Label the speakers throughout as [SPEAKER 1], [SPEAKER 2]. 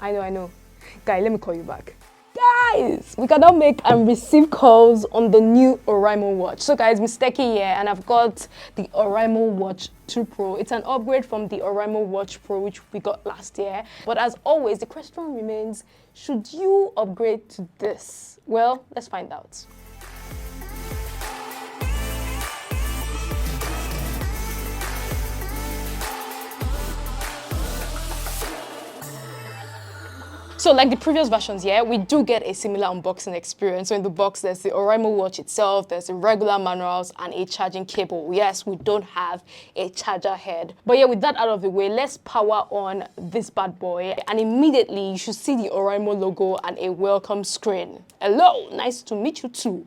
[SPEAKER 1] I know. Guy, let me call you back. Guys, we can now make and receive calls on the new Oraimo watch. So guys, Mr. K here, and I've got the Oraimo Watch 2 Pro. It's an upgrade from the Oraimo Watch Pro, which we got last year. But as always, the question remains, should you upgrade to this? Well, let's find out. So like the previous versions, yeah, we do get a similar unboxing experience. So in the box, there's the Oraimo watch itself, there's the regular manuals and a charging cable. Yes, we don't have a charger head. But yeah, with that out of the way, let's power on this bad boy. And immediately you should see the Oraimo logo and a welcome screen. Hello, nice to meet you too.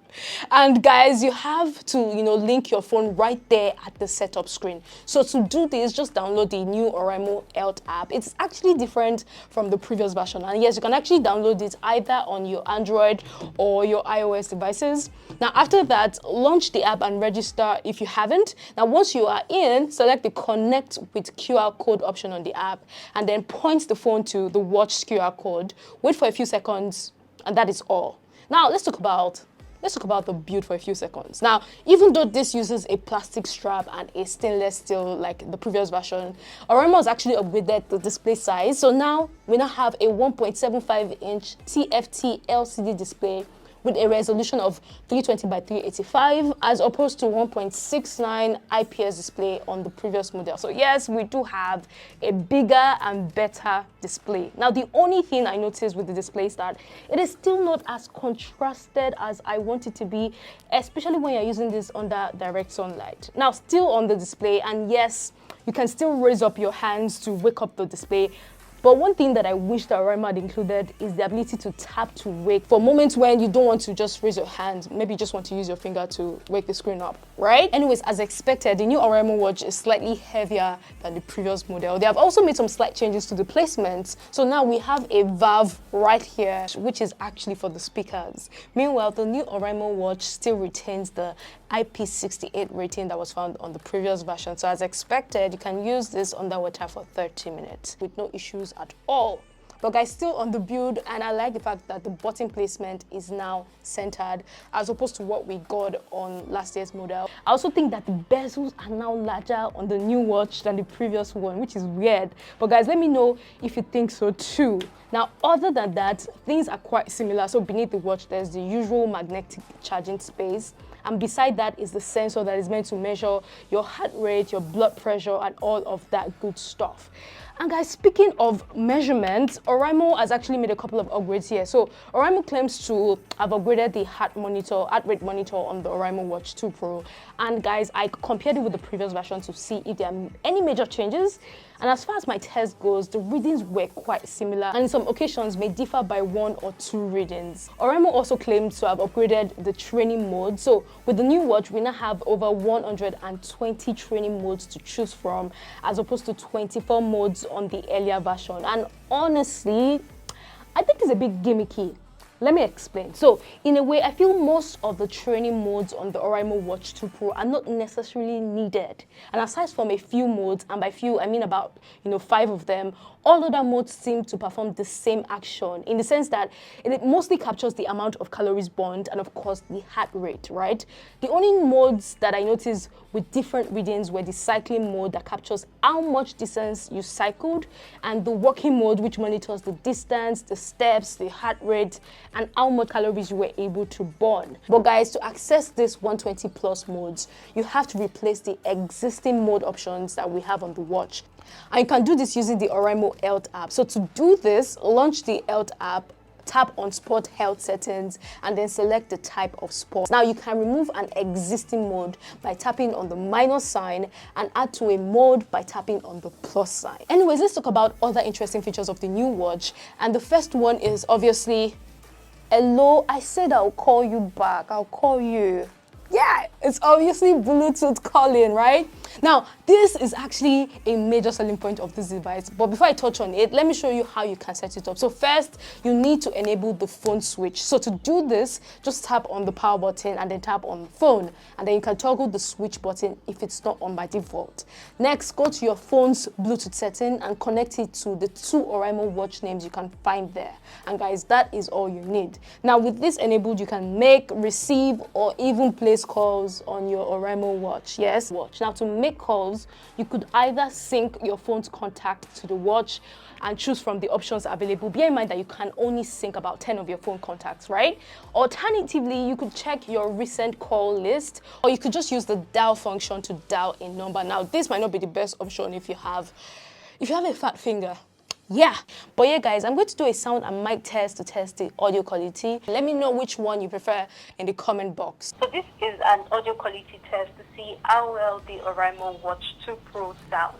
[SPEAKER 1] And guys, you have to, link your phone right there at the setup screen. So to do this, just download the new Oraimo Health app. It's actually different from the previous version. And yes, you can actually download it either on your Android or your iOS devices. Now, after that, launch the app and register if you haven't. Now, once you are in, select the Connect with QR code option on the app and then point the phone to the watch QR code. Wait for a few seconds, and that is all. Now, let's talk about the build for a few seconds. Now, even though this uses a plastic strap and a stainless steel like the previous version, Oraimo has actually upgraded the display size. So now we have a 1.75-inch TFT LCD display with a resolution of 320 by 385 as opposed to 1.69 IPS display on the previous model. So yes, we do have a bigger and better display. Now, the only thing I noticed with the display is that it is still not as contrasted as I want it to be, especially when you're using this under direct sunlight. Now, still on the display, and yes, you can still raise up your hands to wake up the display. But one thing that I wish that Oraimo had included is the ability to tap to wake for moments when you don't want to just raise your hand. Maybe you just want to use your finger to wake the screen up, right? Anyways, as expected, the new Oraimo watch is slightly heavier than the previous model. They have also made some slight changes to the placement. So now we have a valve right here, which is actually for the speakers. Meanwhile, the new Oraimo watch still retains the IP68 rating that was found on the previous version. So as expected, you can use this underwater for 30 minutes with no issues at all. But guys, still on the build, and I like the fact that the button placement is now centered as opposed to what we got on last year's model. I also think that the bezels are now larger on the new watch than the previous one, which is weird. But guys, let me know if you think so too. Now, other than that, things are quite similar. So beneath the watch, there's the usual magnetic charging space. And beside that is the sensor that is meant to measure your heart rate, your blood pressure, and all of that good stuff. And guys, speaking of measurements, Oraimo has actually made a couple of upgrades here. So Oraimo claims to have upgraded the heart rate monitor on the Oraimo Watch 2 Pro. And guys, I compared it with the previous version to see if there are any major changes. And as far as my test goes, the readings were quite similar and in some occasions may differ by 1 or 2 readings. Oraimo also claimed to have upgraded the training mode. So with the new watch, we now have over 120 training modes to choose from as opposed to 24 modes on the earlier version. And honestly, I think it's a bit gimmicky. Let me explain. So in a way, I feel most of the training modes on the Oraimo Watch 2 Pro are not necessarily needed. And aside from a few modes, and by few, I mean about 5 of them, all other modes seem to perform the same action in the sense that it mostly captures the amount of calories burned and of course the heart rate, right? The only modes that I noticed with different readings were the cycling mode that captures how much distance you cycled and the walking mode which monitors the distance, the steps, the heart rate, and how much calories you were able to burn. But guys, to access this 120 plus modes, you have to replace the existing mode options that we have on the watch. And you can do this using the Oraimo Health app. So to do this, launch the Health app, tap on Sport Health Settings, and then select the type of sport. Now you can remove an existing mode by tapping on the minus sign and add to a mode by tapping on the plus sign. Anyways, let's talk about other interesting features of the new watch. And the first one is obviously, hello, I said I'll call you back. I'll call you. Yeah, it's obviously Bluetooth calling, right? Now, this is actually a major selling point of this device, but before I touch on it, let me show you how you can set it up. So first, you need to enable the phone switch. So to do this, just tap on the power button and then tap on the phone, and then you can toggle the switch button if it's not on by default. Next, go to your phone's Bluetooth setting and connect it to the 2 Oraimo watch names you can find there. And guys, that is all you need. Now, with this enabled, you can make, receive, or even place calls on your Oraimo watch. Yes, watch. Now, to make calls, you could either sync your phone's contact to the watch and choose from the options available. Bear in mind that you can only sync about 10 of your phone contacts, right? Alternatively, you could check your recent call list, or you could just use the dial function to dial a number. Now, this might not be the best option if you have a fat finger. Yeah, but yeah guys, I'm going to do a sound and mic test to test the audio quality. Let me know which one you prefer in the comment box.
[SPEAKER 2] So this is an audio quality test to see how well the Oraimo Watch 2 Pro sounds.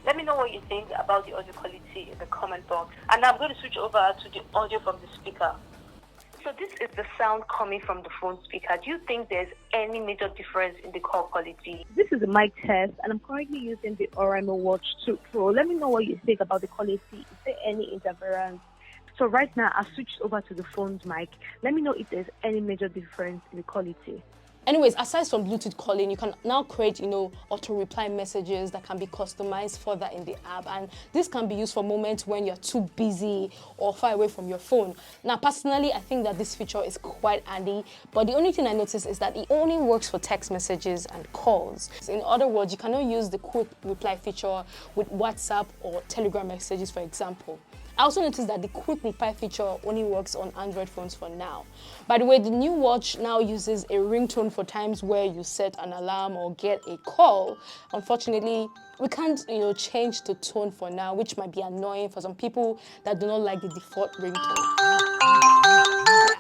[SPEAKER 2] Let me know what you think about the audio quality in the comment box. And now I'm going to switch over to the audio from the speaker. So this is the sound coming from the phone speaker. Do you think there's any major difference in the call quality? This is a mic test, and I'm currently using the Oraimo Watch 2 Pro. Let me know what you think about the quality. Is there any interference? So right now, I've switched over to the phone's mic. Let me know if there's any major difference in the quality.
[SPEAKER 1] Anyways, aside from Bluetooth calling, you can now create, auto reply messages that can be customized further in the app. And this can be used for moments when you're too busy or far away from your phone. Now, personally, I think that this feature is quite handy, but the only thing I noticed is that it only works for text messages and calls. In other words, you cannot use the quick reply feature with WhatsApp or Telegram messages, for example. I also noticed that the quick reply feature only works on Android phones for now. By the way, the new watch now uses a ringtone for times where you set an alarm or get a call. Unfortunately, we can't, change the tone for now, which might be annoying for some people that do not like the default ringtone. Yeah.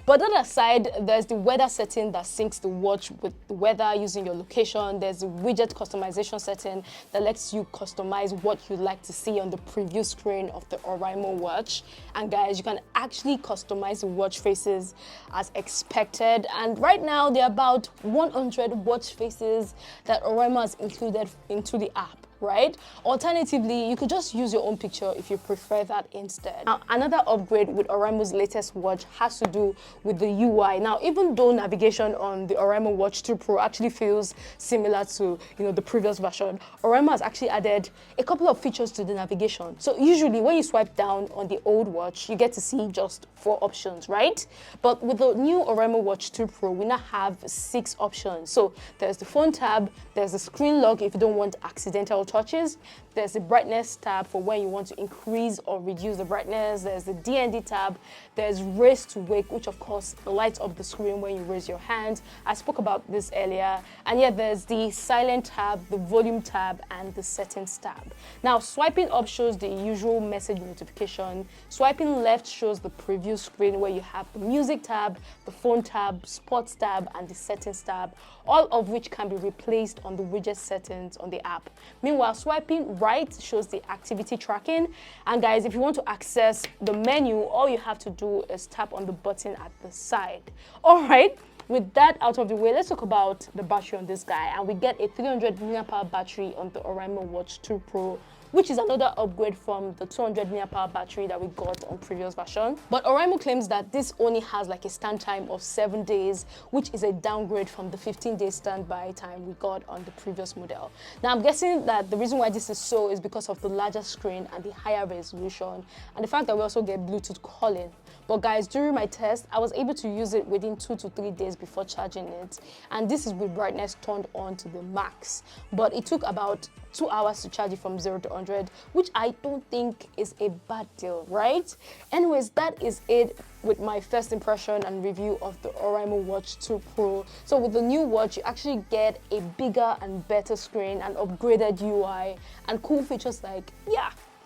[SPEAKER 1] But that aside, there's the weather setting that syncs the watch with the weather using your location. There's the widget customization setting that lets you customize what you'd like to see on the preview screen of the Oraimo watch. And guys, you can actually customize the watch faces as expected. And right now, there are about 100 watch faces that Oraimo has included into the app. Right? Alternatively, you could just use your own picture if you prefer that instead. Now, another upgrade with Oraimo's latest watch has to do with the UI. Now, even though navigation on the Oraimo Watch 2 Pro actually feels similar to, the previous version, Oraimo has actually added a couple of features to the navigation. So usually when you swipe down on the old watch, you get to see just 4 options, right? But with the new Oraimo Watch 2 Pro, we now have 6 options. So there's the phone tab, there's the screen lock if you don't want accidental touches, there's the brightness tab for when you want to increase or reduce the brightness, there's the DND tab, there's raise to wake, which of course lights up the screen when you raise your hand. I spoke about this earlier. And yeah, there's the silent tab, the volume tab, and the settings tab. Now, swiping up shows the usual message notification. Swiping left shows the preview screen where you have the music tab, the phone tab, sports tab, and the settings tab, all of which can be replaced on the widget settings on the app. Meanwhile, swiping right shows the activity tracking. And guys, if you want to access the menu, all you have to do is tap on the button at the side. All right, with that out of the way, let's talk about the battery on this guy. And we get a 300 mAh battery on the Oraimo Watch 2 Pro, which is another upgrade from the 200 mAh battery that we got on previous version. But Oraimo claims that this only has like a stand time of 7 days, which is a downgrade from the 15-day standby time we got on the previous model. Now, I'm guessing that the reason why this is so is because of the larger screen and the higher resolution, and the fact that we also get Bluetooth calling. But guys, during my test, I was able to use it within 2 to 3 days before charging it. And this is with brightness turned on to the max. But it took about 2 hours to charge it from 0 to 100, which I don't think is a bad deal, right? Anyways, that is it with my first impression and review of the Oraimo Watch 2 Pro. So with the new watch, you actually get a bigger and better screen, an upgraded UI, and cool features like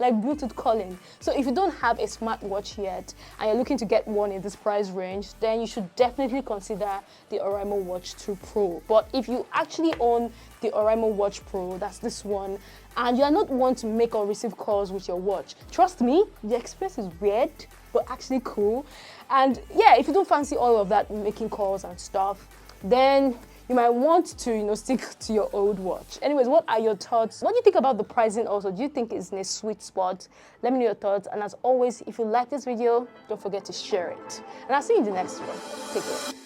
[SPEAKER 1] Bluetooth calling. So if you don't have a smartwatch yet and you're looking to get one in this price range, then you should definitely consider the Oraimo Watch 2 Pro. But if you actually own the Oraimo Watch Pro, that's this one, and you are not one to make or receive calls with your watch, trust me, the experience is weird, but actually cool. And yeah, if you don't fancy all of that, making calls and stuff, then you might want to, stick to your old watch. Anyways, what are your thoughts? What do you think about the pricing also? Do you think it's in a sweet spot? Let me know your thoughts. And as always, if you like this video, don't forget to share it. And I'll see you in the next one. Take care.